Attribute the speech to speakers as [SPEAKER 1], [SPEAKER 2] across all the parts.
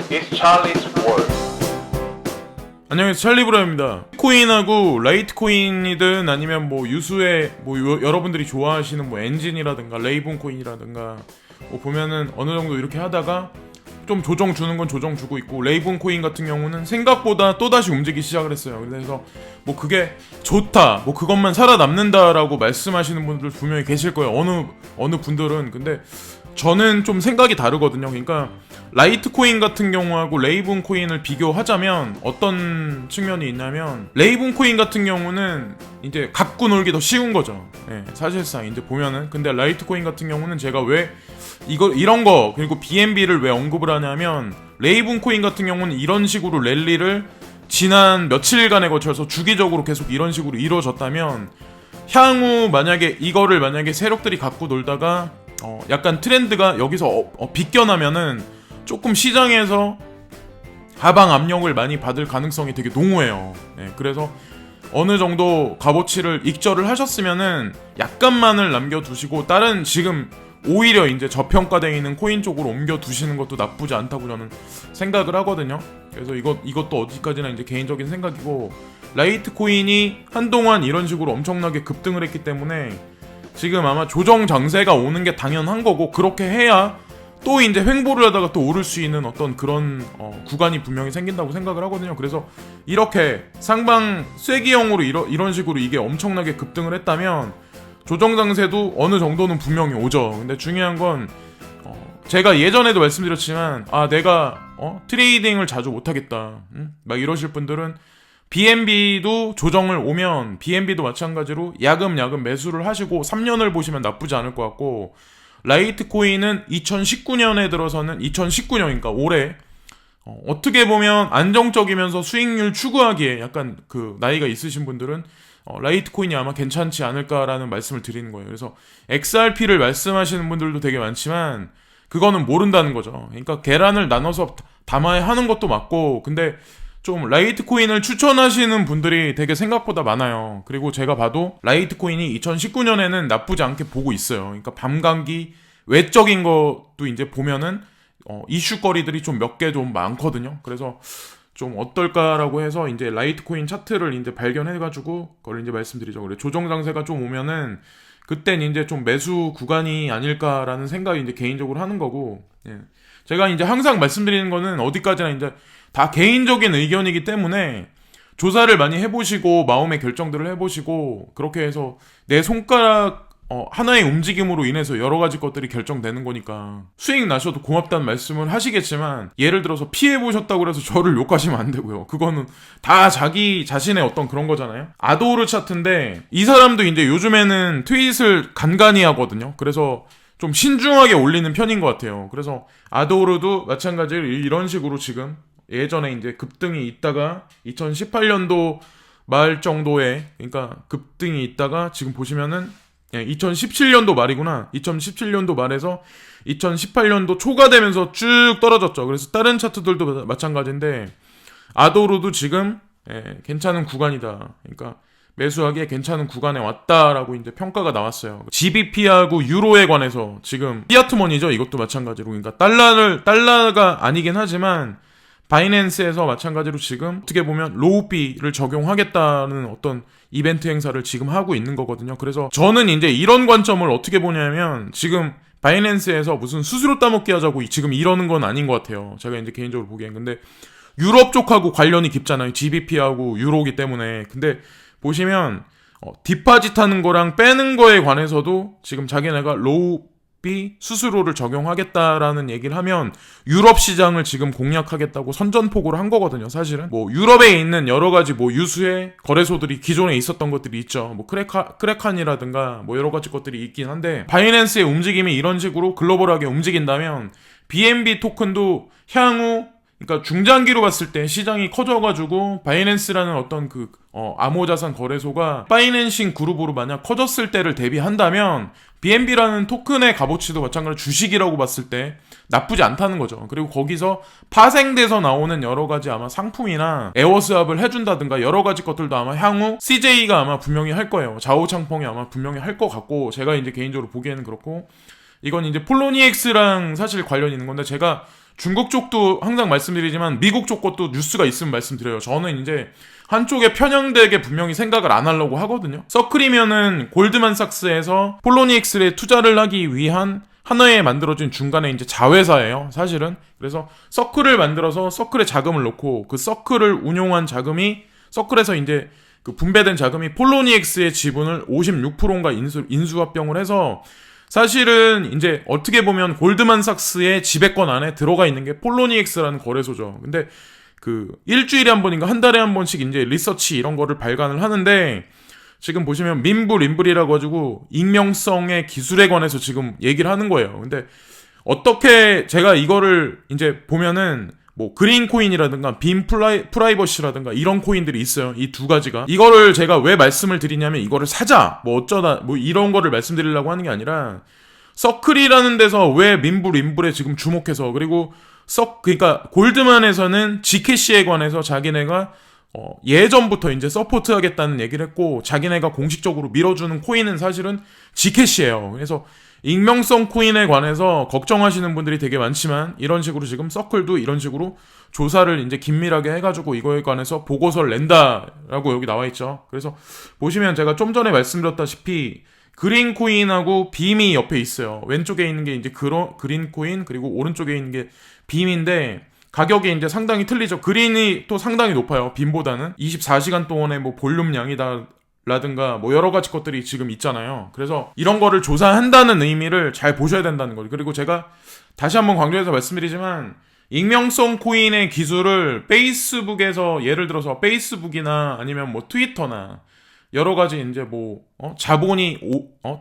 [SPEAKER 1] It's Charlie's World.
[SPEAKER 2] 안녕하세요, 찰리브라입니다. 코인하고 라이트코인이든 아니면 뭐 유수의 여러분들이 좋아하시는 뭐 엔진이라든가 레이븐 코인이라든가 뭐 보면은 어느 정도 이렇게 하다가 좀 조정 주는 건 조정 주고 있고, 레이븐 코인 같은 경우는 생각보다 또다시 움직이기 시작을 했어요. 그래서 뭐 그게 좋다, 뭐 그것만 살아남는다라고 말씀하시는 분들 분명히 계실 거예요. 어느 분들은. 근데 저는 좀 생각이 다르거든요. 그러니까 라이트코인 같은 경우하고 레이븐 코인을 비교하자면 어떤 측면이 있냐면, 레이븐 코인 같은 경우는 이제 갖고 놀기 더 쉬운 거죠. 예, 사실상 이제 보면은. 근데 라이트코인 같은 경우는 제가 왜 이런 거, 그리고 BNB를 왜 언급을 하냐면, 레이븐 코인 같은 경우는 이런 식으로 랠리를 지난 며칠간에 거쳐서 주기적으로 계속 이런 식으로 이루어졌다면, 향후 이거를 만약에 세력들이 갖고 놀다가 약간 트렌드가 여기서 비껴나면은 조금 시장에서 하방 압력을 많이 받을 가능성이 되게 농후해요. 네, 그래서 어느 정도 값어치를 익절을 하셨으면은 약간만을 남겨두시고, 다른 지금 오히려 이제 저평가되어 있는 코인 쪽으로 옮겨두시는 것도 나쁘지 않다고 저는 생각을 하거든요. 그래서 이것도 어디까지나 이제 개인적인 생각이고, 라이트코인이 한동안 이런 식으로 엄청나게 급등을 했기 때문에 지금 아마 조정 장세가 오는 게 당연한 거고, 그렇게 해야 또 이제 횡보를 하다가 또 오를 수 있는 어떤 그런 구간이 분명히 생긴다고 생각을 하거든요. 그래서 이렇게 상방 쐐기형으로 이런 식으로 이게 엄청나게 급등을 했다면 조정 장세도 어느 정도는 분명히 오죠. 근데 중요한 건 제가 예전에도 말씀드렸지만, 내가 트레이딩을 자주 못하겠다, 막 이러실 분들은 BNB도 조정을 오면 BNB도 마찬가지로 야금야금 매수를 하시고 3년을 보시면 나쁘지 않을 것 같고, 라이트코인은 2019년에 들어서는 2019년이니까 올해 어떻게 보면 안정적이면서 수익률 추구하기에 약간 그 나이가 있으신 분들은 라이트코인이 아마 괜찮지 않을까라는 말씀을 드리는 거예요. 그래서 XRP를 말씀하시는 분들도 되게 많지만 그거는 모른다는 거죠. 그러니까 계란을 나눠서 담아야 하는 것도 맞고, 근데 좀 라이트코인을 추천하시는 분들이 되게 생각보다 많아요. 그리고 제가 봐도 라이트코인이 2019년에는 나쁘지 않게 보고 있어요. 그러니까 밤감기 외적인 것도 이제 보면은 이슈거리들이 좀 몇 개 좀 많거든요. 그래서 좀 어떨까라고 해서 이제 라이트코인 차트를 이제 발견해가지고 그걸 이제 말씀드리죠. 그래, 조정 장세가 좀 오면은 그땐 이제 좀 매수 구간이 아닐까라는 생각이 이제 개인적으로 하는 거고, 예. 제가 이제 항상 말씀드리는 거는 어디까지나 이제 다 개인적인 의견이기 때문에 조사를 많이 해보시고 마음의 결정들을 해보시고, 그렇게 해서 내 손가락 하나의 움직임으로 인해서 여러 가지 것들이 결정되는 거니까, 수익 나셔도 고맙다는 말씀을 하시겠지만 예를 들어서 피해보셨다고 해서 저를 욕하시면 안 되고요. 그거는 다 자기 자신의 어떤 그런 거잖아요. 아도르 차트인데 이 사람도 이제 요즘에는 트윗을 간간히 하거든요. 그래서 좀 신중하게 올리는 편인 것 같아요. 그래서 아도르도 마찬가지로 이런 식으로 지금 예전에 이제 급등이 있다가 2018년도 말 정도에, 그러니까 급등이 있다가 지금 보시면은 2017년도 말이구나. 2017년도 말에서 2018년도 초가 되면서 쭉 떨어졌죠. 그래서 다른 차트들도 마찬가지인데 아도르도 지금 괜찮은 구간이다, 그러니까 매수하기에 괜찮은 구간에 왔다라고 이제 평가가 나왔어요. GBP하고 유로에 관해서 지금 피아트머니죠. 이것도 마찬가지로, 그러니까 달러가 아니긴 하지만 바이낸스에서 마찬가지로 지금 어떻게 보면 로우비를 적용하겠다는 어떤 이벤트 행사를 지금 하고 있는 거거든요. 그래서 저는 이제 이런 관점을 어떻게 보냐면, 지금 바이낸스에서 무슨 수수료 따먹기 하자고 지금 이러는 건 아닌 것 같아요. 제가 이제 개인적으로 보기엔. 근데 유럽 쪽하고 관련이 깊잖아요. GBP하고 유로기 때문에. 근데 보시면 디파짓 하는 거랑 빼는 거에 관해서도 지금 자기네가 로우비 수수료를 적용하겠다라는 얘기를 하면 유럽 시장을 지금 공략하겠다고 선전포고를 한 거거든요. 사실은 뭐 유럽에 있는 여러 가지 뭐 유수의 거래소들이 기존에 있었던 것들이 있죠. 뭐 크레칸이라든가 뭐 여러 가지 것들이 있긴 한데, 바이낸스의 움직임이 이런 식으로 글로벌하게 움직인다면 BNB 토큰도 향후, 그러니까 중장기로 봤을 때 시장이 커져가지고 바이낸스라는 어떤 그 암호자산 거래소가 파이낸싱 그룹으로 만약 커졌을 때를 대비한다면 BNB라는 토큰의 값어치도 마찬가지로 주식이라고 봤을 때 나쁘지 않다는 거죠. 그리고 거기서 파생돼서 나오는 여러 가지 아마 상품이나 에어스왑을 해준다든가 여러 가지 것들도 아마 향후 CJ가 아마 분명히 할 거예요. 좌우창펑이 아마 분명히 할 것 같고, 제가 이제 개인적으로 보기에는 그렇고, 이건 이제 폴로니엑스랑 사실 관련이 있는 건데, 제가 중국 쪽도 항상 말씀드리지만 미국 쪽 것도 뉴스가 있으면 말씀드려요. 저는 이제 한쪽에 편향되게 분명히 생각을 안 하려고 하거든요. 서클이면은 골드만삭스에서 폴로니엑스에 투자를 하기 위한 하나에 만들어진 중간에 이제 자회사예요, 사실은. 그래서 서클을 만들어서 서클에 자금을 넣고 그 서클을 운용한 자금이 서클에서 이제 그 분배된 자금이 폴로니엑스의 지분을 56%인가 인수합병을 해서 사실은 이제 어떻게 보면 골드만삭스의 지배권 안에 들어가 있는 게 폴로니엑스라는 거래소죠. 근데 그 일주일에 한 번인가 한 달에 한 번씩 이제 리서치 이런 거를 발간을 하는데 지금 보시면 림블이라고 가지고 익명성의 기술에 관해서 지금 얘기를 하는 거예요. 근데 어떻게 제가 이거를 이제 보면은 뭐 그린 코인이라든가 빔 프라이버시라든가 이런 코인들이 있어요. 이 두 가지가. 이거를 제가 왜 말씀을 드리냐면 이거를 사자 뭐 어쩌다 뭐 이런 거를 말씀드리려고 하는 게 아니라 서클이라는 데서 왜 림블에 지금 주목해서 그리고 그러니까 골드만에서는 지캐시에 관해서 자기네가 예전부터 이제 서포트하겠다는 얘기를 했고 자기네가 공식적으로 밀어주는 코인은 사실은 지캐시예요. 그래서 익명성 코인에 관해서 걱정하시는 분들이 되게 많지만 이런 식으로 지금 서클도 이런 식으로 조사를 이제 긴밀하게 해가지고 이거에 관해서 보고서를 낸다라고 여기 나와 있죠. 그래서 보시면 제가 좀 전에 말씀드렸다시피 그린 코인하고 빔이 옆에 있어요. 왼쪽에 있는 게 이제 그린 코인 그리고 오른쪽에 있는 게 빔인데 가격이 이제 상당히 틀리죠. 그린이 또 상당히 높아요. 빔보다는 24시간 동안의 뭐 볼륨량이다 라든가 뭐 여러 가지 것들이 지금 있잖아요. 그래서 이런 거를 조사한다는 의미를 잘 보셔야 된다는 거죠. 그리고 제가 다시 한번 강조해서 말씀드리지만 익명성 코인의 기술을 페이스북에서 예를 들어서 페이스북이나 아니면 뭐 트위터나 여러 가지 이제 뭐 자본이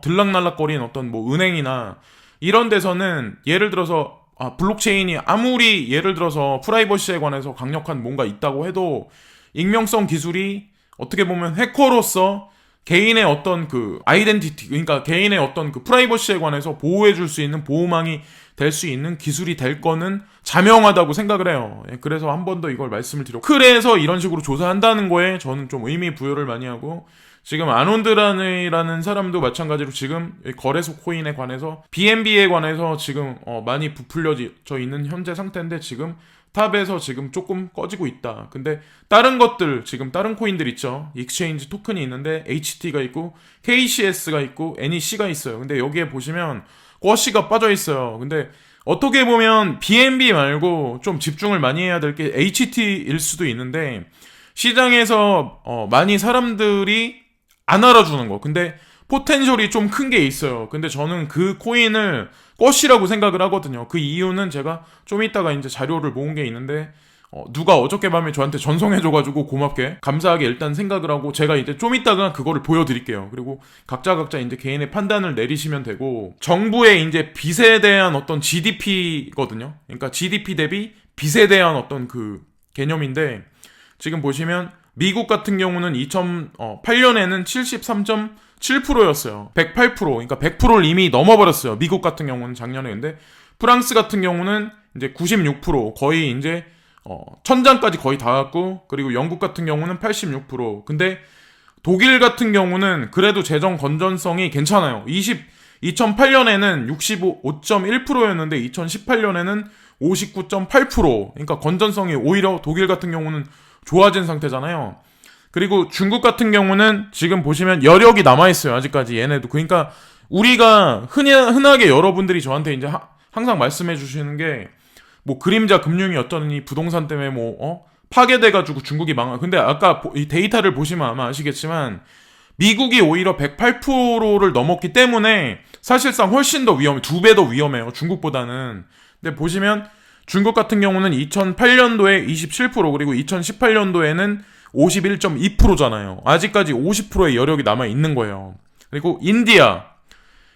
[SPEAKER 2] 들락날락거리는 어떤 뭐 은행이나 이런 데서는 예를 들어서 블록체인이 아무리 예를 들어서 프라이버시에 관해서 강력한 뭔가 있다고 해도 익명성 기술이 어떻게 보면 해커로서 개인의 어떤 그 아이덴티티, 그러니까 개인의 어떤 그 프라이버시에 관해서 보호해줄 수 있는 보호망이 될 수 있는 기술이 될 거는 자명하다고 생각을 해요. 그래서 한 번 더 이걸 말씀을 드렸고, 클에서 이런 식으로 조사한다는 거에 저는 좀 의미 부여를 많이 하고, 지금 아논드라는 사람도 마찬가지로 지금 거래소 코인에 관해서 BNB에 관해서 지금 많이 부풀려져 있는 현재 상태인데 지금 탑에서 지금 조금 꺼지고 있다. 근데 다른 것들 지금 다른 코인들 있죠. 익스체인지 토큰이 있는데 HT가 있고 KCS가 있고 NEC가 있어요. 근데 여기에 보시면 쿼시가 빠져 있어요. 근데 어떻게 보면 BNB 말고 좀 집중을 많이 해야 될 게 HT일 수도 있는데 시장에서 많이 사람들이 안 알아주는 거. 근데 포텐셜이 좀 큰 게 있어요. 근데 저는 그 코인을 꿔시라고 생각을 하거든요. 그 이유는 제가 좀 이따가 이제 자료를 모은 게 있는데 누가 어저께 밤에 저한테 전송해줘가지고 고맙게 감사하게 일단 생각을 하고 제가 이제 좀 이따가 그거를 보여드릴게요. 그리고 각자 이제 개인의 판단을 내리시면 되고 정부의 이제 빚에 대한 어떤 GDP거든요. 그러니까 GDP 대비 빚에 대한 어떤 그 개념인데 지금 보시면 미국 같은 경우는 2008년에는 73.7%였어요. 108%, 그러니까 100%를 이미 넘어버렸어요. 미국 같은 경우는 작년에. 근데 프랑스 같은 경우는 이제 96%, 거의 이제 천장까지 거의 닿았고, 그리고 영국 같은 경우는 86%. 근데 독일 같은 경우는 그래도 재정 건전성이 괜찮아요. 2008년에는 65.1%였는데 2018년에는 59.8%. 그러니까 건전성이 오히려 독일 같은 경우는 좋아진 상태잖아요. 그리고 중국 같은 경우는 지금 보시면 여력이 남아있어요. 아직까지 얘네도. 그러니까 우리가 흔하게 여러분들이 저한테 이제 항상 말씀해 주시는 게 뭐 그림자 금융이 어쩌니 부동산 때문에 파괴돼가지고 중국이 망하. 근데 아까 이 데이터를 보시면 아마 아시겠지만 미국이 오히려 108%를 넘었기 때문에 사실상 훨씬 더 위험해. 2배 더 위험해요. 중국보다는. 근데 보시면 중국 같은 경우는 2008년도에 27% 그리고 2018년도에는 51.2%잖아요. 아직까지 50%의 여력이 남아있는 거예요. 그리고 인디아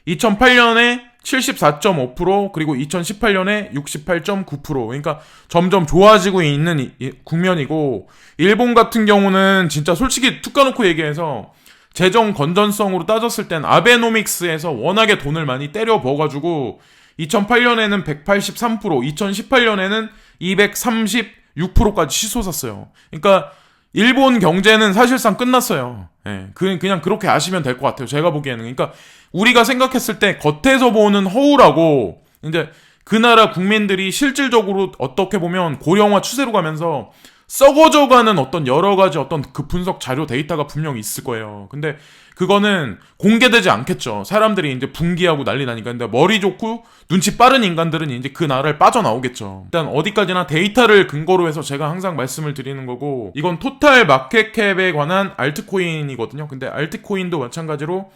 [SPEAKER 2] 2008년에 74.5% 그리고 2018년에 68.9% 그러니까 점점 좋아지고 있는 국면이고 일본 같은 경우는 진짜 솔직히 툭 까놓고 얘기해서 재정 건전성으로 따졌을 땐 아베노믹스에서 워낙에 돈을 많이 때려 부어가지고 2008년에는 183%, 2018년에는 236%까지 치솟았어요. 그러니까 일본 경제는 사실상 끝났어요. 예, 그냥 그렇게 아시면 될 것 같아요. 제가 보기에는. 그러니까 우리가 생각했을 때 겉에서 보는 허울하고 이제 그 나라 국민들이 실질적으로 어떻게 보면 고령화 추세로 가면서 썩어져가는 어떤 여러 가지 어떤 그 분석 자료 데이터가 분명히 있을 거예요. 근데 그거는 공개되지 않겠죠. 사람들이 이제 분기하고 난리 나니까. 근데 머리 좋고 눈치 빠른 인간들은 이제 그 나라를 빠져나오겠죠. 일단 어디까지나 데이터를 근거로 해서 제가 항상 말씀을 드리는 거고, 이건 토탈 마켓캡에 관한 알트코인이거든요. 근데 알트코인도 마찬가지로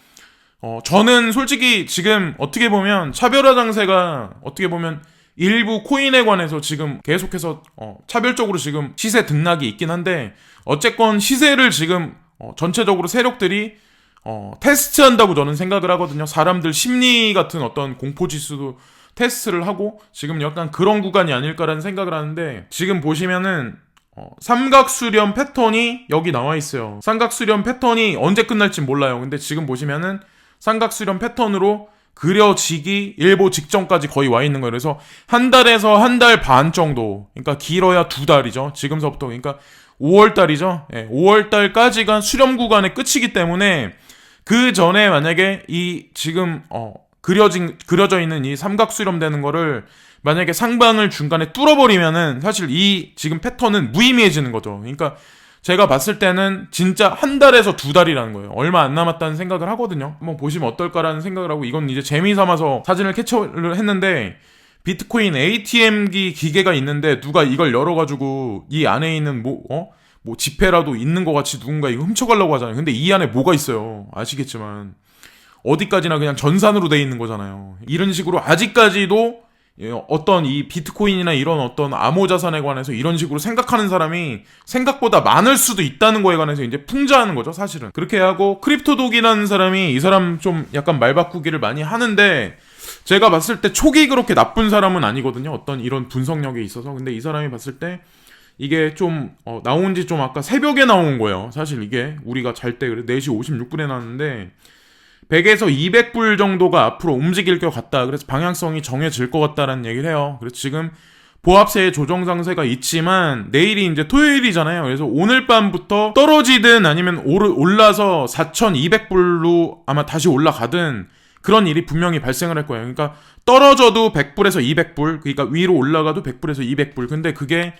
[SPEAKER 2] 저는 솔직히 지금 어떻게 보면 차별화 장세가 어떻게 보면 일부 코인에 관해서 지금 계속해서 차별적으로 지금 시세 등락이 있긴 한데, 어쨌건 시세를 지금 전체적으로 세력들이 테스트한다고 저는 생각을 하거든요. 사람들 심리 같은 어떤 공포지수도 테스트를 하고 지금 약간 그런 구간이 아닐까라는 생각을 하는데, 지금 보시면은 삼각수렴 패턴이 여기 나와 있어요. 삼각수렴 패턴이 언제 끝날지 몰라요. 근데 지금 보시면은 삼각수렴 패턴으로 그려지기 일보 직전까지 거의 와 있는 거예요. 그래서 한 달에서 한 달 반 정도, 그러니까 길어야 2달이죠. 지금서부터. 그러니까 5월달이죠. 예, 5월달까지가 수렴 구간의 끝이기 때문에 그 전에 만약에 이 지금 그려져 있는 이 삼각 수렴되는 거를 만약에 상방을 중간에 뚫어버리면은 사실 이 지금 패턴은 무의미해지는 거죠. 그러니까 제가 봤을 때는 진짜 한 달에서 2달이라는 거예요. 얼마 안 남았다는 생각을 하거든요. 한번 보시면 어떨까라는 생각을 하고, 이건 이제 재미삼아서 사진을 캡처를 했는데, 비트코인 ATM기 기계가 있는데 누가 이걸 열어가지고 이 안에 있는 뭐 지폐라도 있는 것 같이 누군가 이거 훔쳐가려고 하잖아요. 근데 이 안에 뭐가 있어요. 아시겠지만 어디까지나 그냥 전산으로 돼 있는 거잖아요. 이런 식으로 아직까지도 어떤 이 비트코인이나 이런 어떤 암호자산에 관해서 이런 식으로 생각하는 사람이 생각보다 많을 수도 있다는 거에 관해서 이제 풍자하는 거죠, 사실은. 그렇게 하고 크립토독이라는 사람이, 이 사람 좀 약간 말 바꾸기를 많이 하는데, 제가 봤을 때 촉이 그렇게 나쁜 사람은 아니거든요. 어떤 이런 분석력에 있어서. 근데 이 사람이 봤을 때 이게 좀 나온 지 좀 아까 새벽에 나온 거예요. 사실 이게 우리가 잘 때 그래 4시 56분에 나왔는데 100에서 200불 정도가 앞으로 움직일 것 같다. 그래서 방향성이 정해질 것 같다라는 얘기를 해요. 그래서 지금 보합세의 조정 상세가 있지만 내일이 이제 토요일이잖아요. 그래서 오늘 밤부터 떨어지든 아니면 올라서 4,200불로 아마 다시 올라가든 그런 일이 분명히 발생을 할 거예요. 그러니까 떨어져도 100불에서 200불, 그러니까 위로 올라가도 100불에서 200불. 근데 그게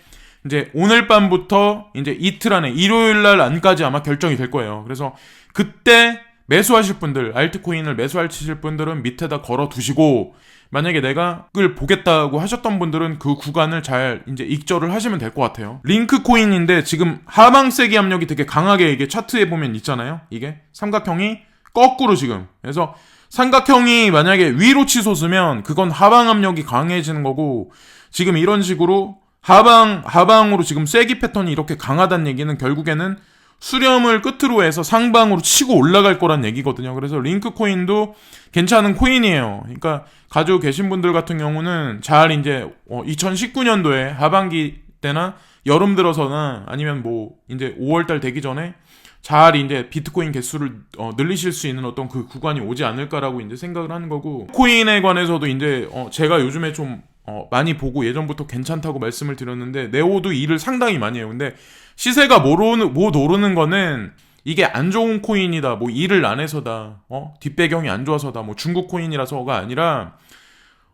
[SPEAKER 2] 이제 오늘 밤부터 이제 이틀 안에 일요일 날 안까지 아마 결정이 될 거예요. 그래서 그때 매수하실 분들, 알트코인을 매수하실 분들은 밑에다 걸어 두시고, 만약에 내가 그걸 보겠다고 하셨던 분들은 그 구간을 잘 이제 익절을 하시면 될 것 같아요. 링크 코인인데 지금 하방 세기 압력이 되게 강하게 이게 차트에 보면 있잖아요. 이게 삼각형이 거꾸로 지금. 그래서 삼각형이 만약에 위로 치솟으면 그건 하방 압력이 강해지는 거고, 지금 이런 식으로 하방으로 지금 세기 패턴이 이렇게 강하다는 얘기는 결국에는 수렴을 끝으로 해서 상방으로 치고 올라갈 거란 얘기거든요. 그래서 링크 코인도 괜찮은 코인이에요. 그러니까 가지고 계신 분들 같은 경우는 잘 이제 2019년도에 하반기 때나 여름 들어서나 아니면 뭐 이제 5월달 되기 전에 잘 이제 비트코인 개수를 늘리실 수 있는 어떤 그 구간이 오지 않을까라고 이제 생각을 하는 거고, 코인에 관해서도 이제 제가 요즘에 좀 많이 보고 예전부터 괜찮다고 말씀을 드렸는데, 네오도 일을 상당히 많이 해요. 근데 시세가 못 오르는 거는 이게 안 좋은 코인이다, 뭐 일을 안 해서다, 뒷배경이 안 좋아서다, 뭐 중국 코인이라서가 아니라,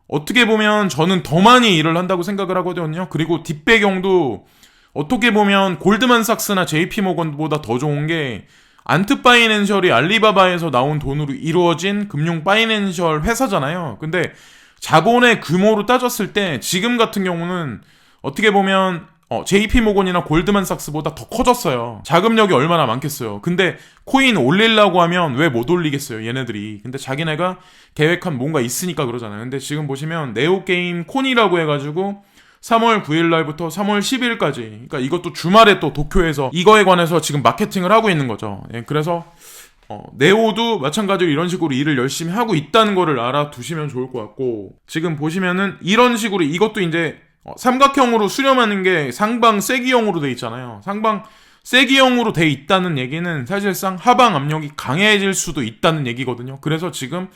[SPEAKER 2] 어떻게 보면 저는 더 많이 일을 한다고 생각을 하거든요. 그리고 뒷배경도 어떻게 보면 골드만삭스나 JP모건보다 더 좋은 게, 안트 파이낸셜이 알리바바에서 나온 돈으로 이루어진 금융 파이낸셜 회사잖아요. 근데 자본의 규모로 따졌을 때 지금 같은 경우는 어떻게 보면 JP모건이나 골드만삭스보다 더 커졌어요. 자금력이 얼마나 많겠어요. 근데 코인 올리려고 하면 왜 못 올리겠어요, 얘네들이. 근데 자기네가 계획한 뭔가 있으니까 그러잖아요. 근데 지금 보시면 네오게임 콘이라고 해가지고 3월 9일 날부터 3월 10일까지, 그러니까 이것도 주말에 또 도쿄에서 이거에 관해서 지금 마케팅을 하고 있는 거죠. 예, 그래서 네오도 마찬가지로 이런 식으로 일을 열심히 하고 있다는 거를 알아두시면 좋을 것 같고, 지금 보시면은 이런 식으로 이것도 이제 삼각형으로 수렴하는 게 상방 세기형으로 돼 있잖아요. 상방 세기형으로 돼 있다는 얘기는 사실상 하방 압력이 강해질 수도 있다는 얘기거든요. 그래서 지금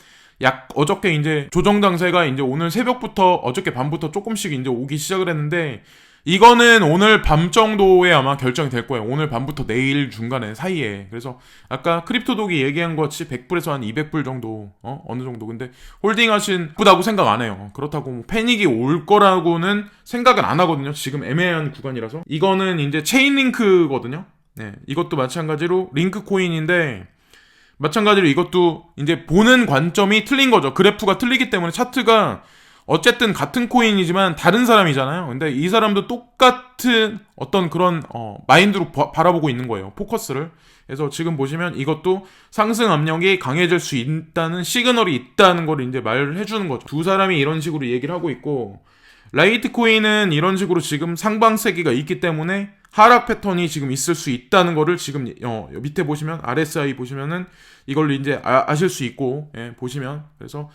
[SPEAKER 2] 어저께 이제 조정 장세가 이제 오늘 새벽부터 어저께 밤부터 조금씩 이제 오기 시작을 했는데, 이거는 오늘 밤 정도에 아마 결정이 될 거예요. 오늘 밤부터 내일 중간에 사이에. 그래서 아까 크립토독이 얘기한 것이 100불에서 한 200불 정도, 어느 정도. 근데 홀딩 하신 나쁘다고 생각 안 해요. 그렇다고 뭐 패닉이 올 거라고는 생각을 안 하거든요. 지금 애매한 구간이라서. 이거는 이제 체인링크거든요. 네, 이것도 마찬가지로 링크 코인인데, 마찬가지로 이것도 이제 보는 관점이 틀린 거죠. 그래프가 틀리기 때문에 차트가 어쨌든 같은 코인이지만 다른 사람이잖아요. 근데 이 사람도 똑같은 어떤 그런 마인드로 바라보고 있는 거예요. 포커스를. 그래서 지금 보시면 이것도 상승 압력이 강해질 수 있다는 시그널이 있다는 걸 이제 말을 해주는 거죠. 두 사람이 이런 식으로 얘기를 하고 있고, 라이트코인은 이런 식으로 지금 상방세기가 있기 때문에 하락 패턴이 지금 있을 수 있다는 거를 지금 밑에 보시면 RSI 보시면은 이걸 이제 아실 수 있고, 예, 보시면. 그래서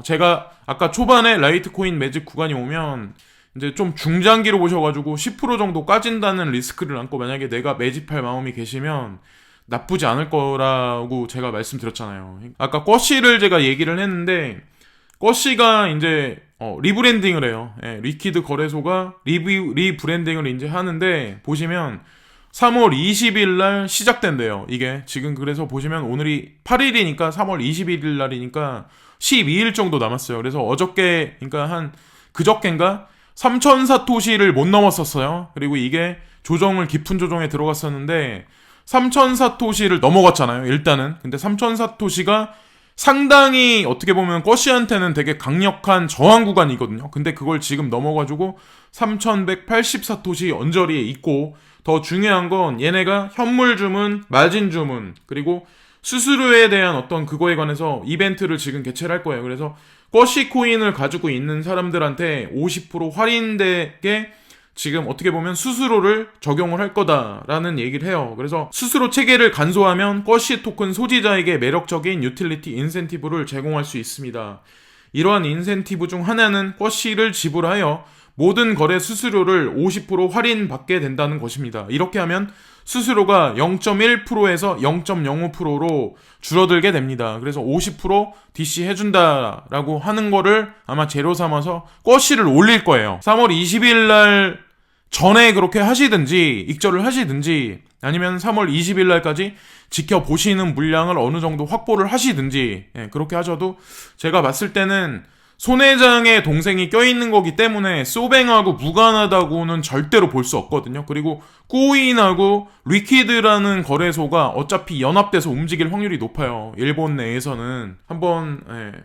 [SPEAKER 2] 제가 아까 초반에 라이트코인 매집 구간이 오면 이제 좀 중장기로 보셔가지고 10% 정도 까진다는 리스크를 안고 만약에 내가 매집할 마음이 계시면 나쁘지 않을 거라고 제가 말씀드렸잖아요. 아까 꺼시를 제가 얘기를 했는데, 꺼시가 이제 리브랜딩을 해요. 예, 리퀴드 거래소가 리브랜딩을 이제 하는데, 보시면 3월 20일 날 시작된대요. 이게 지금 그래서 보시면 오늘이 8일이니까 3월 21일 날이니까 12일 정도 남았어요. 그래서 어저께, 그러니까 한 그저께인가 3,000사토시를 못 넘었었어요. 그리고 이게 깊은 조정에 들어갔었는데 3,000사토시를 넘어갔잖아요. 일단은. 근데 3,000사토시가 상당히 어떻게 보면 꺼시한테는 되게 강력한 저항 구간이거든요. 근데 그걸 지금 넘어가지고 3,180사토시 언저리에 있고, 더 중요한 건 얘네가 현물 주문, 마진 주문, 그리고 수수료에 대한 어떤 그거에 관해서 이벤트를 지금 개최를 할 거예요. 그래서 꺼시 코인을 가지고 있는 사람들한테 50% 할인되게 지금 어떻게 보면 수수료를 적용을 할 거다라는 얘기를 해요. 그래서 수수료 체계를 간소화하면 꺼시 토큰 소지자에게 매력적인 유틸리티 인센티브를 제공할 수 있습니다. 이러한 인센티브 중 하나는 꺼시를 지불하여 모든 거래 수수료를 50% 할인받게 된다는 것입니다. 이렇게 하면 수수료가 0.1%에서 0.05%로 줄어들게 됩니다. 그래서 50% DC 해준다라고 하는 거를 아마 재료 삼아서 꺼시를 올릴 거예요. 3월 20일 날 전에 그렇게 하시든지 익절을 하시든지, 아니면 3월 20일 날까지 지켜보시는 물량을 어느 정도 확보를 하시든지, 예, 그렇게 하셔도 제가 봤을 때는 손회장의 동생이 껴있는 거기 때문에 소뱅하고 무관하다고는 절대로 볼 수 없거든요. 그리고 코인하고 리퀴드라는 거래소가 어차피 연합돼서 움직일 확률이 높아요. 일본 내에서는 한번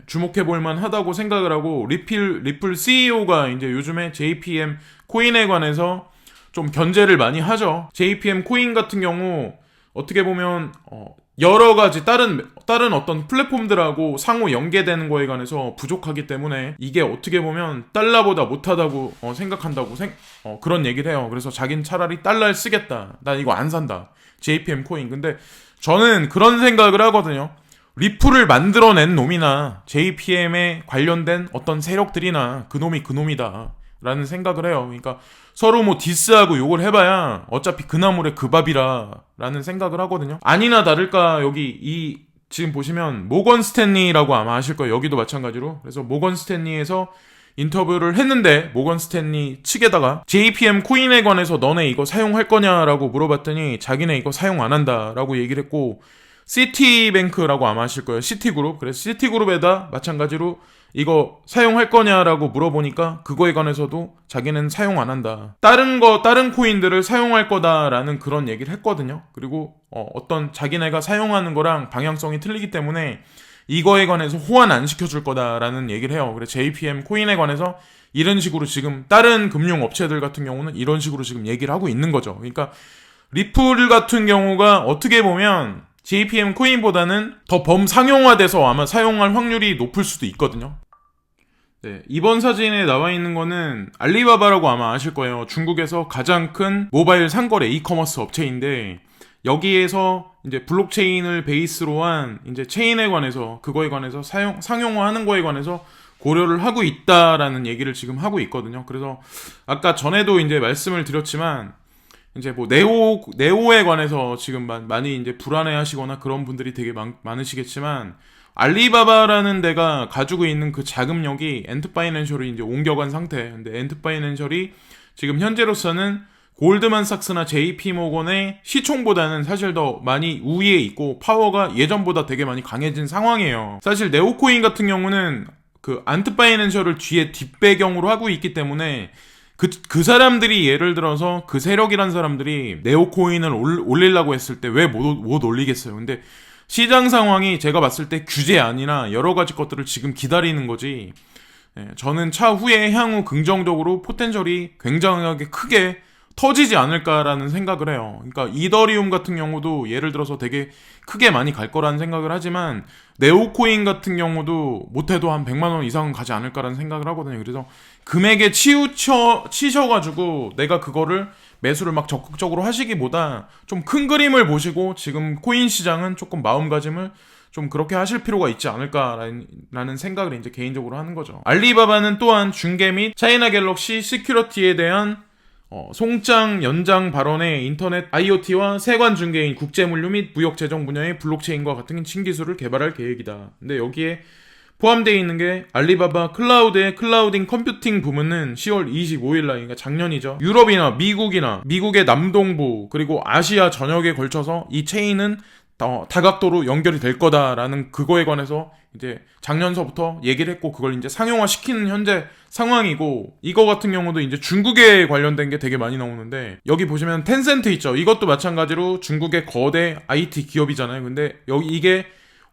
[SPEAKER 2] 주목해볼 만하다고 생각을 하고, 리플 CEO가 이제 요즘에 JPM 코인에 관해서 좀 견제를 많이 하죠. JPM 코인 같은 경우 어떻게 보면 여러 가지 다른 어떤 플랫폼들하고 상호 연계되는 거에 관해서 부족하기 때문에 이게 어떻게 보면 달러보다 못하다고 생각한다고 그런 얘기를 해요. 그래서 자긴 차라리 달러를 쓰겠다. 난 이거 안 산다. JPM 코인. 근데 저는 그런 생각을 하거든요. 리플을 만들어낸 놈이나 JPM에 관련된 어떤 세력들이나 그놈이 그놈이다 라는 생각을 해요. 그러니까 서로 뭐 디스하고 욕을 해봐야 어차피 그 나물의 그 밥이라 라는 생각을 하거든요. 아니나 다를까 여기 지금 보시면 모건 스탠리라고 아마 아실 거예요. 여기도 마찬가지로. 그래서 모건 스탠리에서 인터뷰를 했는데, 모건 스탠리 측에다가 JPM 코인에 관해서 너네 이거 사용할 거냐라고 물어봤더니 자기네 이거 사용 안 한다라고 얘기를 했고, 시티뱅크라고 아마 아실 거예요. 시티그룹. 그래서 시티그룹에다 마찬가지로 이거 사용할 거냐라고 물어보니까 그거에 관해서도 자기는 사용 안 한다. 다른 코인들을 사용할 거다라는 그런 얘기를 했거든요. 그리고 어떤 자기네가 사용하는 거랑 방향성이 틀리기 때문에 이거에 관해서 호환 안 시켜줄 거다라는 얘기를 해요. 그래서 JPM 코인에 관해서 이런 식으로 지금 다른 금융 업체들 같은 경우는 이런 식으로 지금 얘기를 하고 있는 거죠. 그러니까 리플 같은 경우가 어떻게 보면 JPM 코인보다는 더 범상용화돼서 아마 사용할 확률이 높을 수도 있거든요. 네, 이번 사진에 나와 있는 거는 알리바바라고 아마 아실 거예요. 중국에서 가장 큰 모바일 상거래 이커머스 업체인데, 여기에서 이제 블록체인을 베이스로 한 이제 체인에 관해서, 그거에 관해서 상용화하는 거에 관해서 고려를 하고 있다라는 얘기를 지금 하고 있거든요. 그래서 아까 전에도 이제 말씀을 드렸지만, 이제 뭐 네오에 관해서 지금 많이 이제 불안해하시거나 그런 분들이 되게 많으시겠지만, 알리바바라는 데가 가지고 있는 그 자금력이 엔트파이낸셜이 이제 옮겨간 상태. 근데 엔트파이낸셜이 지금 현재로서는 골드만삭스나 JP모건의 시총보다는 사실 더 많이 우위에 있고 파워가 예전보다 되게 많이 강해진 상황이에요. 사실 네오코인 같은 경우는 그 안트파이낸셜을 뒤에 뒷배경으로 하고 있기 때문에 그 사람들이 예를 들어서 그 세력이란 사람들이 네오코인을 올리려고 했을 때 왜 못 올리겠어요. 근데 시장 상황이 제가 봤을 때 규제 아니라 여러 가지 것들을 지금 기다리는 거지. 저는 차후에 향후 긍정적으로 포텐셜이 굉장하게 크게 터지지 않을까라는 생각을 해요. 그러니까 이더리움 같은 경우도 예를 들어서 되게 크게 많이 갈 거라는 생각을 하지만 네오코인 같은 경우도 못해도 한 100만 원 이상은 가지 않을까라는 생각을 하거든요. 그래서 금액에 치셔가지고 내가 그거를 매수를 막 적극적으로 하시기보다 좀 큰 그림을 보시고 지금 코인 시장은 조금 마음가짐을 좀 그렇게 하실 필요가 있지 않을까라는 생각을 이제 개인적으로 하는 거죠. 알리바바는 또한 중개 및 차이나 갤럭시 시큐리티에 대한 송장 연장 발언에 인터넷 IoT와 세관 중개인 국제물류 및 무역재정 분야의 블록체인과 같은 신기술을 개발할 계획이다. 근데 여기에 포함되어 있는 게 알리바바 클라우드의 클라우딩 컴퓨팅 부문은 10월 25일 날, 그러니까 작년이죠. 유럽이나 미국의 남동부 그리고 아시아 전역에 걸쳐서 이 체인은 다각도로 연결이 될 거다라는 그거에 관해서 이제 작년서부터 얘기를 했고 그걸 이제 상용화 시키는 현재 상황이고, 이거 같은 경우도 이제 중국에 관련된 게 되게 많이 나오는데 여기 보시면 텐센트 있죠. 이것도 마찬가지로 중국의 거대 IT 기업이잖아요. 근데 여기 이게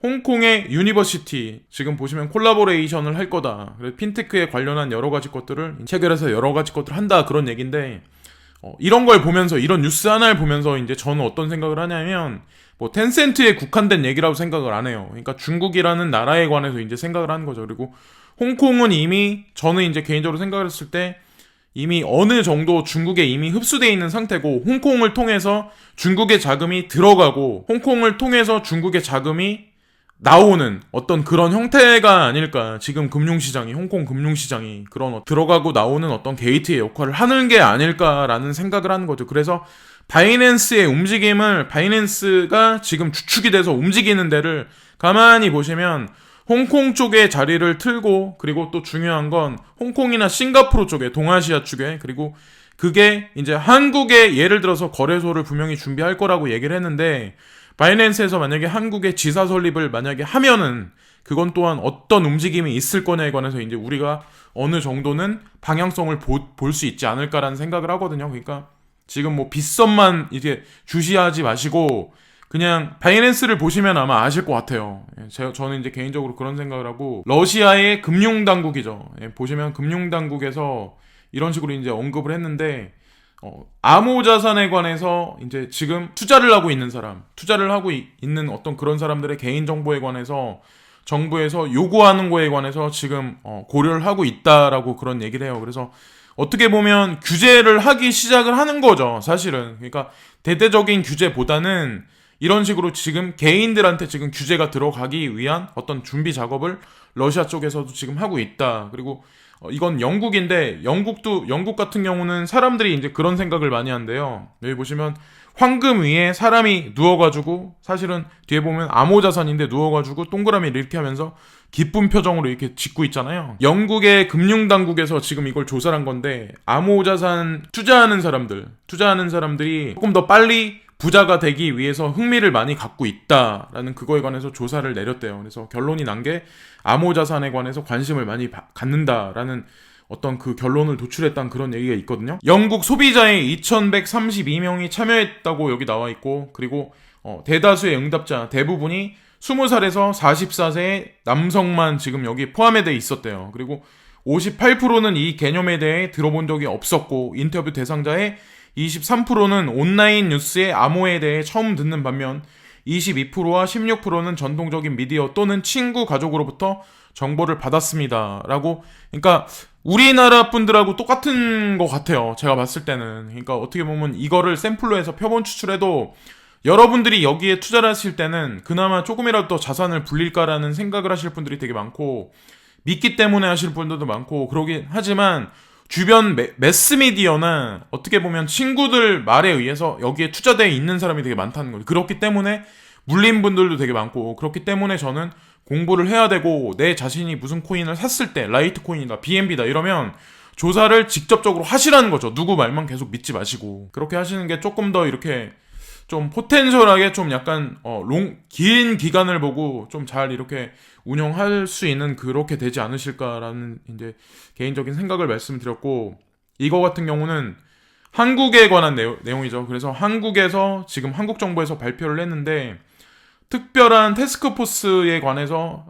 [SPEAKER 2] 홍콩의 유니버시티 지금 보시면 콜라보레이션을 할 거다. 그래서 핀테크에 관련한 여러 가지 것들을 체결해서 여러 가지 것들을 한다 그런 얘기인데 이런 걸 보면서 이런 뉴스 하나를 보면서 이제 저는 어떤 생각을 하냐면 뭐 텐센트에 국한된 얘기라고 생각을 안 해요. 그러니까 중국이라는 나라에 관해서 이제 생각을 하는 거죠. 그리고 홍콩은 이미 저는 이제 개인적으로 생각을 했을 때 이미 어느 정도 중국에 이미 흡수되어 있는 상태고 홍콩을 통해서 중국의 자금이 들어가고 홍콩을 통해서 중국의 자금이 나오는 어떤 그런 형태가 아닐까. 지금 금융시장이 홍콩 금융시장이 그런 들어가고 나오는 어떤 게이트의 역할을 하는 게 아닐까라는 생각을 하는 거죠. 그래서 바이낸스의 움직임을 바이낸스가 지금 주축이 돼서 움직이는 데를 가만히 보시면 홍콩 쪽에 자리를 틀고 그리고 또 중요한 건 홍콩이나 싱가포르 쪽에 동아시아 쪽에 그리고 그게 이제 한국에 예를 들어서 거래소를 분명히 준비할 거라고 얘기를 했는데 바이낸스에서 만약에 한국에 지사 설립을 만약에 하면은 그건 또한 어떤 움직임이 있을 거냐에 관해서 이제 우리가 어느 정도는 방향성을 볼 수 있지 않을까라는 생각을 하거든요. 그러니까 지금 뭐 빗썸만 이제 주시하지 마시고 그냥 바이낸스를 보시면 아마 아실 것 같아요. 저는 이제 개인적으로 그런 생각을 하고 러시아의 금융당국이죠. 보시면 금융당국에서 이런 식으로 이제 언급을 했는데 암호자산에 관해서 이제 지금 투자를 하고 있는 사람, 투자를 하고 있는 어떤 그런 사람들의 개인정보에 관해서 정부에서 요구하는 거에 관해서 지금 고려를 하고 있다라고 그런 얘기를 해요. 그래서 어떻게 보면 규제를 하기 시작을 하는 거죠, 사실은. 그러니까 대대적인 규제보다는 이런 식으로 지금 개인들한테 지금 규제가 들어가기 위한 어떤 준비 작업을 러시아 쪽에서도 지금 하고 있다. 그리고 이건 영국인데 영국 같은 경우는 사람들이 이제 그런 생각을 많이 한대요. 여기 보시면 황금 위에 사람이 누워가지고 사실은 뒤에 보면 암호자산인데 누워가지고 동그라미를 이렇게 하면서 기쁜 표정으로 이렇게 짓고 있잖아요. 영국의 금융당국에서 지금 이걸 조사를 한 건데 암호자산 투자하는 사람들이 조금 더 빨리 부자가 되기 위해서 흥미를 많이 갖고 있다라는 그거에 관해서 조사를 내렸대요. 그래서 결론이 난 게 암호자산에 관해서 관심을 많이 갖는다라는 어떤 그 결론을 도출했다는 그런 얘기가 있거든요. 영국 소비자의 2132명이 참여했다고 여기 나와 있고 그리고 대다수의 응답자 대부분이 20살에서 44세의 남성만 지금 여기 포함에 돼 있었대요. 그리고 58%는 이 개념에 대해 들어본 적이 없었고 인터뷰 대상자의 23%는 온라인 뉴스의 암호에 대해 처음 듣는 반면 22%와 16%는 전통적인 미디어 또는 친구, 가족으로부터 정보를 받았습니다. 라고, 그러니까 우리나라 분들하고 똑같은 것 같아요. 제가 봤을 때는. 그러니까 어떻게 보면 이거를 샘플로 해서 표본 추출해도 여러분들이 여기에 투자를 하실 때는 그나마 조금이라도 더 자산을 불릴까라는 생각을 하실 분들이 되게 많고 믿기 때문에 하실 분들도 많고 그러긴 하지만 주변 매스미디어나 어떻게 보면 친구들 말에 의해서 여기에 투자되어 있는 사람이 되게 많다는 거죠. 그렇기 때문에 물린 분들도 되게 많고 그렇기 때문에 저는 공부를 해야 되고 내 자신이 무슨 코인을 샀을 때 라이트 코인이다, BNB다 이러면 조사를 직접적으로 하시라는 거죠. 누구 말만 계속 믿지 마시고. 그렇게 하시는 게 조금 더 이렇게 좀 포텐셜하게 좀 약간 긴 기간을 보고 좀 잘 이렇게 운영할 수 있는 그렇게 되지 않으실까라는 이제 개인적인 생각을 말씀드렸고, 이거 같은 경우는 한국에 관한 내용이죠. 그래서 한국에서 지금 한국 정부에서 발표를 했는데 특별한 태스크포스에 관해서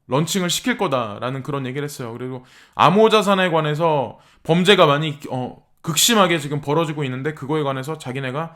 [SPEAKER 2] 런칭을 시킬 거다라는 그런 얘기를 했어요. 그리고 암호자산에 관해서 범죄가 많이 극심하게 지금 벌어지고 있는데 그거에 관해서 자기네가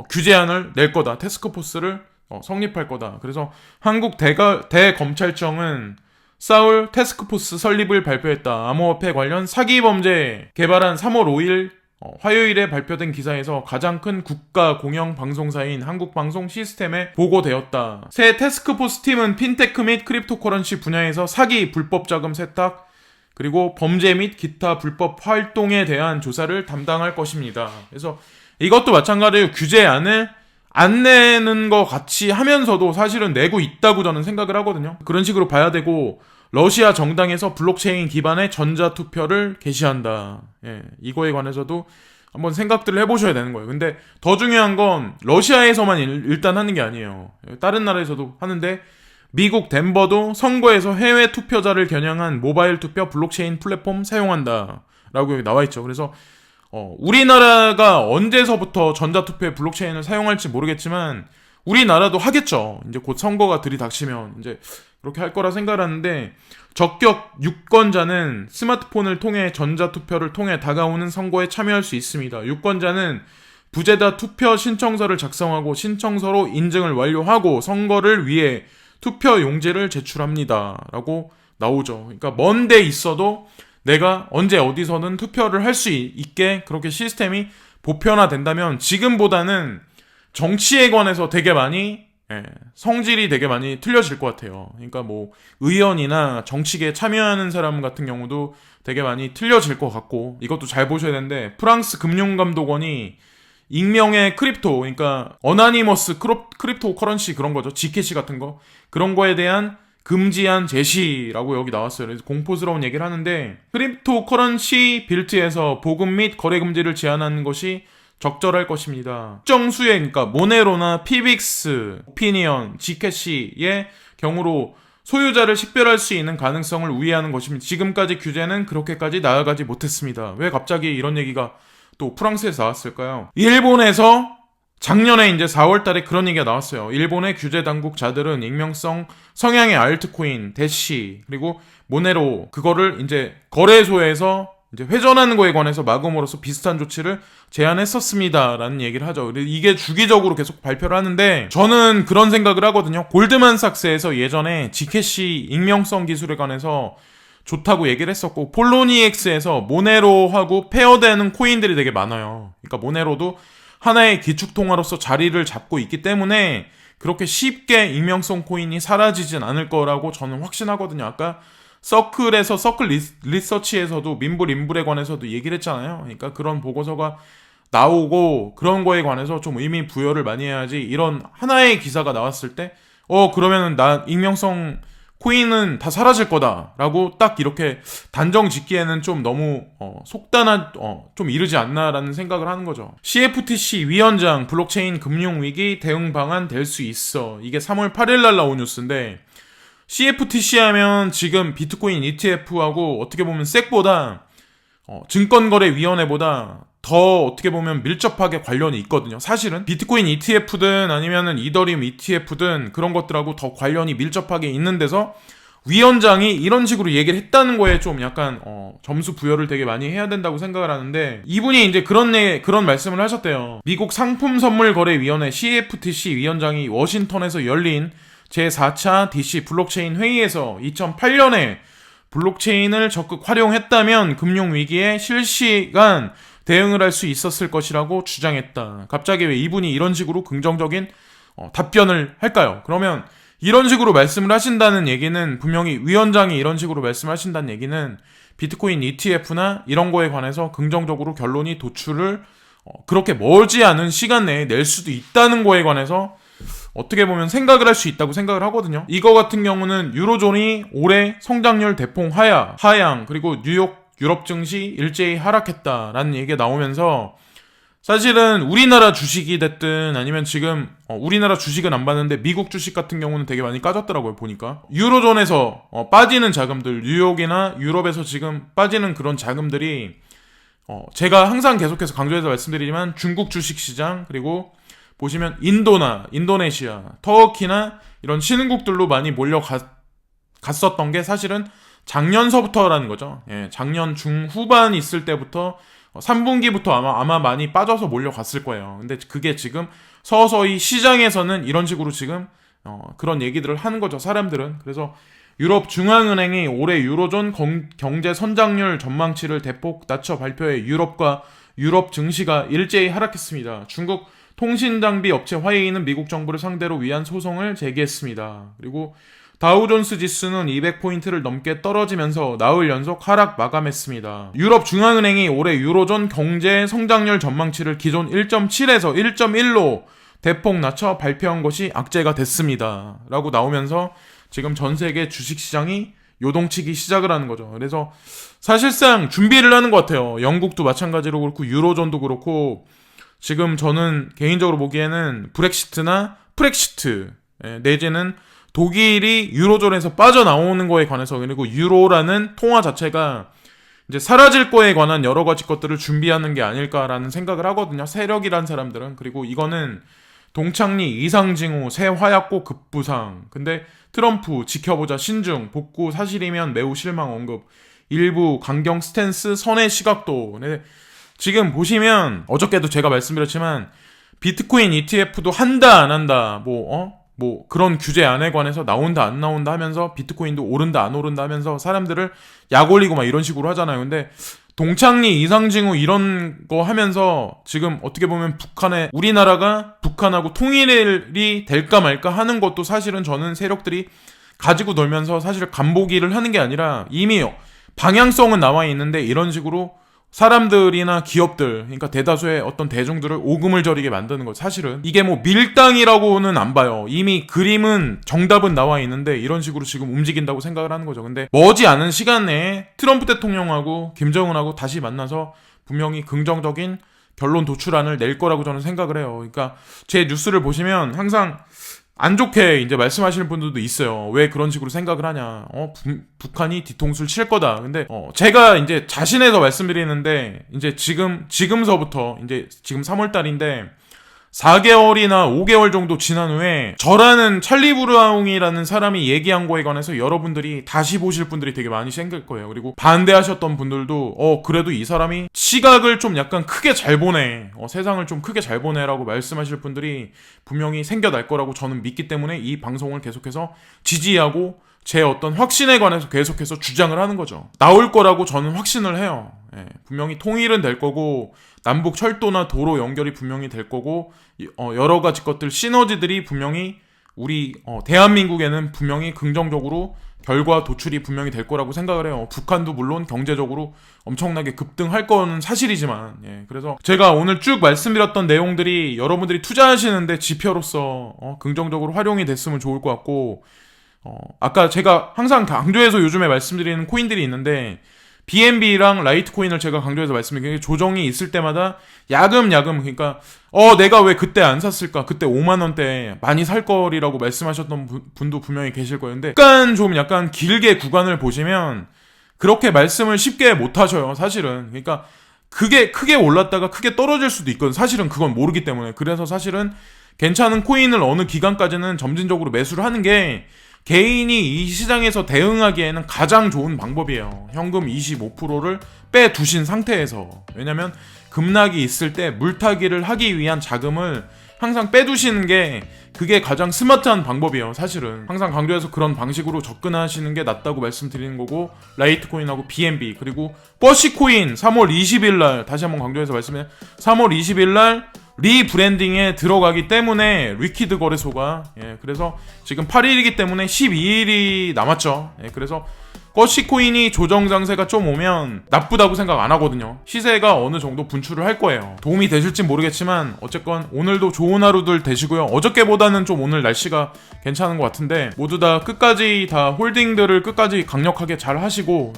[SPEAKER 2] 규제안을 낼 거다. 태스크포스를 성립할 거다. 그래서 한국 대검찰청은 사울 태스크포스 설립을 발표했다. 암호화폐 관련 사기 범죄 개발한 3월 5일 화요일에 발표된 기사에서 가장 큰 국가 공영 방송사인 한국방송 시스템에 보고되었다. 새 태스크포스 팀은 핀테크 및 크립토커런시 분야에서 사기, 불법 자금 세탁, 그리고 범죄 및 기타 불법 활동에 대한 조사를 담당할 것입니다. 그래서 이것도 마찬가지로 규제안을 안 내는 것 같이 하면서도 사실은 내고 있다고 저는 생각을 하거든요. 그런 식으로 봐야 되고, 러시아 정당에서 블록체인 기반의 전자투표를 개시한다. 예, 이거에 관해서도 한번 생각들을 해보셔야 되는 거예요. 근데 더 중요한 건 러시아에서만 일단 하는 게 아니에요. 다른 나라에서도 하는데, 미국 덴버도 선거에서 해외 투표자를 겨냥한 모바일 투표 블록체인 플랫폼 사용한다 라고 여기 나와있죠. 그래서 우리나라가 언제서부터 전자투표에 블록체인을 사용할지 모르겠지만 우리나라도 하겠죠. 이제 곧 선거가 들이닥치면 이제 그렇게 할 거라 생각하는데, 적격 유권자는 스마트폰을 통해 전자투표를 통해 다가오는 선거에 참여할 수 있습니다. 유권자는 부재다 투표 신청서를 작성하고 신청서로 인증을 완료하고 선거를 위해 투표 용지를 제출합니다 라고 나오죠. 그러니까 먼 데 있어도 내가 언제 어디서든 투표를 할 수 있게 그렇게 시스템이 보편화된다면 지금보다는 정치에 관해서 되게 많이 성질이 되게 많이 틀려질 것 같아요. 그러니까 뭐 의원이나 정치계에 참여하는 사람 같은 경우도 되게 많이 틀려질 것 같고, 이것도 잘 보셔야 되는데 프랑스 금융감독원이 익명의 크립토, 그러니까 어나니머스 크립토 커런시 그런 거죠. 지캐시 같은 거, 그런 거에 대한 금지안 제시라고 여기 나왔어요. 그래서 공포스러운 얘기를 하는데, 크립토 커런시 빌트에서 보급 및 거래 금지를 제한하는 것이 적절할 것입니다. 특정 수의, 그러니까 모네로나 피빅스, 오피니언, 지캐시의 경우로 소유자를 식별할 수 있는 가능성을 우회하는 것입니다. 지금까지 규제는 그렇게까지 나아가지 못했습니다. 왜 갑자기 이런 얘기가 또 프랑스에서 나왔을까요? 일본에서 작년에 이제 4월 달에 그런 얘기가 나왔어요. 일본의 규제 당국자들은 익명성 성향의 알트코인, 대시, 그리고 모네로, 그거를 이제 거래소에서 이제 회전하는 거에 관해서 막음으로써 비슷한 조치를 제안했었습니다 라는 얘기를 하죠. 이게 주기적으로 계속 발표를 하는데, 저는 그런 생각을 하거든요. 골드만삭스에서 예전에 지캐시 익명성 기술에 관해서 좋다고 얘기를 했었고, 폴로니엑스에서 모네로하고 페어되는 코인들이 되게 많아요. 그러니까 모네로도 하나의 기축통화로서 자리를 잡고 있기 때문에 그렇게 쉽게 익명성 코인이 사라지진 않을 거라고 저는 확신하거든요. 아까 서클에서 서클 리서치에서도 민불 인불에 관해서도 얘기를 했잖아요. 그러니까 그런 보고서가 나오고 그런 거에 관해서 좀 의미 부여를 많이 해야지, 이런 하나의 기사가 나왔을 때 그러면은 나 익명성 코인은 다 사라질 거다라고 딱 이렇게 단정 짓기에는 좀 너무 속단한 좀 이르지 않나라는 생각을 하는 거죠. CFTC 위원장 블록체인 금융위기 대응 방안 될 수 있어. 이게 3월 8일 날 나온 뉴스인데, CFTC 하면 지금 비트코인 ETF하고 어떻게 보면 섹보다 증권거래위원회보다 더 어떻게 보면 밀접하게 관련이 있거든요. 사실은 비트코인 ETF든 아니면은 이더리움 ETF든 그런 것들하고 더 관련이 밀접하게 있는 데서 위원장이 이런 식으로 얘기를 했다는 거에 좀 약간 점수 부여를 되게 많이 해야 된다고 생각을 하는데, 이분이 이제 그런 말씀을 하셨대요. 미국 상품선물거래위원회 CFTC 위원장이 워싱턴에서 열린 제4차 DC 블록체인 회의에서 2008년에 블록체인을 적극 활용했다면 금융위기에 실시간 대응을 할 수 있었을 것이라고 주장했다. 갑자기 왜 이분이 이런 식으로 긍정적인 답변을 할까요? 그러면 이런 식으로 말씀을 하신다는 얘기는, 분명히 위원장이 이런 식으로 말씀하신다는 얘기는 비트코인 ETF나 이런 거에 관해서 긍정적으로 결론이 도출을 그렇게 멀지 않은 시간 내에 낼 수도 있다는 거에 관해서 어떻게 보면 생각을 할 수 있다고 생각을 하거든요. 이거 같은 경우는 유로존이 올해 성장률 대폭 하향, 그리고 뉴욕 유럽 증시 일제히 하락했다라는 얘기가 나오면서 사실은 우리나라 주식이 됐든 아니면 지금 우리나라 주식은 안 봤는데 미국 주식 같은 경우는 되게 많이 까졌더라고요. 보니까 유로존에서 빠지는 자금들, 뉴욕이나 유럽에서 지금 빠지는 그런 자금들이 제가 항상 계속해서 강조해서 말씀드리지만 중국 주식시장, 그리고 보시면 인도나 인도네시아, 터키나 이런 신흥국들로 많이 갔었던 게 사실은 작년서부터라는 거죠. 예, 작년 중후반 있을 때부터 3분기부터 아마 많이 빠져서 몰려갔을 거예요. 근데 그게 지금 서서히 시장에서는 이런 식으로 지금 그런 얘기들을 하는 거죠, 사람들은. 그래서 유럽 중앙은행이 올해 유로존 경제 선장률 전망치를 대폭 낮춰 발표해 유럽과 유럽 증시가 일제히 하락했습니다. 중국 통신장비 업체 화웨이는 미국 정부를 상대로 위한 소송을 제기했습니다. 그리고 다우존스 지수는 200포인트를 넘게 떨어지면서 나흘 연속 하락 마감했습니다. 유럽 중앙은행이 올해 유로존 경제 성장률 전망치를 기존 1.7에서 1.1로 대폭 낮춰 발표한 것이 악재가 됐습니다. 라고 나오면서 지금 전 세계 주식시장이 요동치기 시작을 하는 거죠. 그래서 사실상 준비를 하는 것 같아요. 영국도 마찬가지로 그렇고 유로존도 그렇고 지금 저는 개인적으로 보기에는 브렉시트나 프렉시트 내지는 독일이 유로존에서 빠져나오는 거에 관해서, 그리고 유로라는 통화 자체가 이제 사라질 거에 관한 여러 가지 것들을 준비하는 게 아닐까라는 생각을 하거든요. 세력이란 사람들은. 그리고 이거는 동창리, 이상징후, 새 화약고 급부상. 근데 트럼프 지켜보자 신중, 복구 사실이면 매우 실망 언급, 일부 강경 스탠스, 선의 시각도. 근데 지금 보시면 어저께도 제가 말씀드렸지만 비트코인 ETF도 한다 안 한다 뭐 그런 규제안에 관해서 나온다 안 나온다 하면서 비트코인도 오른다 안 오른다 하면서 사람들을 약 올리고 막 이런 식으로 하잖아요. 근데 동창리, 이상징후 이런 거 하면서 지금 어떻게 보면 우리나라가 북한하고 통일이 될까 말까 하는 것도 사실은 저는 세력들이 가지고 놀면서 사실 간보기를 하는 게 아니라 이미 방향성은 나와 있는데 이런 식으로 사람들이나 기업들, 그러니까 대다수의 어떤 대중들을 오금을 저리게 만드는 거. 사실은 이게 뭐 밀당이라고는 안 봐요. 이미 그림은 정답은 나와 있는데 이런 식으로 지금 움직인다고 생각을 하는 거죠. 근데 머지않은 시간에 트럼프 대통령하고 김정은하고 다시 만나서 분명히 긍정적인 결론 도출안을 낼 거라고 저는 생각을 해요. 그러니까 제 뉴스를 보시면 항상 안 좋게 이제 말씀하시는 분들도 있어요. 왜 그런 식으로 생각을 하냐. 북한이 뒤통수를 칠 거다. 근데 제가 이제 자신해서 말씀드리는데 이제 지금서부터 이제 지금 3월 달인데 4개월이나 5개월 정도 지난 후에 저라는 찰리 브라운이라는 사람이 얘기한 거에 관해서 여러분들이 다시 보실 분들이 되게 많이 생길 거예요. 그리고 반대하셨던 분들도 그래도 이 사람이 시각을 좀 약간 크게 잘 보네, 세상을 좀 크게 잘 보네라고 말씀하실 분들이 분명히 생겨날 거라고 저는 믿기 때문에 이 방송을 계속해서 지지하고 제 어떤 확신에 관해서 계속해서 주장을 하는 거죠. 나올 거라고 저는 확신을 해요. 분명히 통일은 될 거고 남북 철도나 도로 연결이 분명히 될 거고 여러 가지 것들 시너지들이 분명히 우리 대한민국에는 분명히 긍정적으로 결과 도출이 분명히 될 거라고 생각을 해요. 북한도 물론 경제적으로 엄청나게 급등할 거는 사실이지만 그래서 제가 오늘 쭉 말씀드렸던 내용들이 여러분들이 투자하시는데 지표로서 긍정적으로 활용이 됐으면 좋을 것 같고 아까 제가 항상 강조해서 요즘에 말씀드리는 코인들이 있는데 BNB랑 라이트코인을 제가 강조해서 말씀드린 게 조정이 있을 때마다 야금야금 그러니까 내가 왜 그때 안 샀을까, 그때 5만원대 많이 살 거리라고 말씀하셨던 분도 분명히 계실 거예요. 근데 약간 길게 구간을 보시면 그렇게 말씀을 쉽게 못 하셔요, 사실은. 그러니까 그게 크게 올랐다가 크게 떨어질 수도 있거든. 사실은 그건 모르기 때문에. 그래서 사실은 괜찮은 코인을 어느 기간까지는 점진적으로 매수를 하는 게 개인이 이 시장에서 대응하기에는 가장 좋은 방법이에요. 현금 25%를 빼두신 상태에서. 왜냐면 급락이 있을 때 물타기를 하기 위한 자금을 항상 빼두시는 게 그게 가장 스마트한 방법이에요, 사실은. 항상 강조해서 그런 방식으로 접근하시는 게 낫다고 말씀드리는 거고, 라이트코인하고 BNB 그리고 버시코인 3월 20일 날 다시 한번 강조해서 말씀드려요. 3월 20일 날 리브랜딩에 들어가기 때문에 리퀴드 거래소가 그래서 지금 8일이기 때문에 12일이 남았죠. 그래서 버시코인이 조정 장세가 좀 오면 나쁘다고 생각 안 하거든요. 시세가 어느 정도 분출을 할 거예요. 도움이 되실진 모르겠지만 어쨌건 오늘도 좋은 하루들 되시고요. 어저께보다는 좀 오늘 날씨가 괜찮은 것 같은데 모두 다 끝까지 다 홀딩들을 끝까지 강력하게 잘 하시고,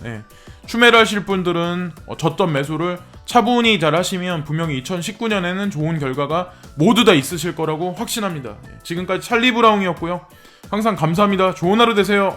[SPEAKER 2] 추매를 하실 분들은 졌던 매수를 차분히 잘 하시면 분명히 2019년에는 좋은 결과가 모두 다 있으실 거라고 확신합니다. 지금까지 찰리 브라운이었고요. 항상 감사합니다. 좋은 하루 되세요.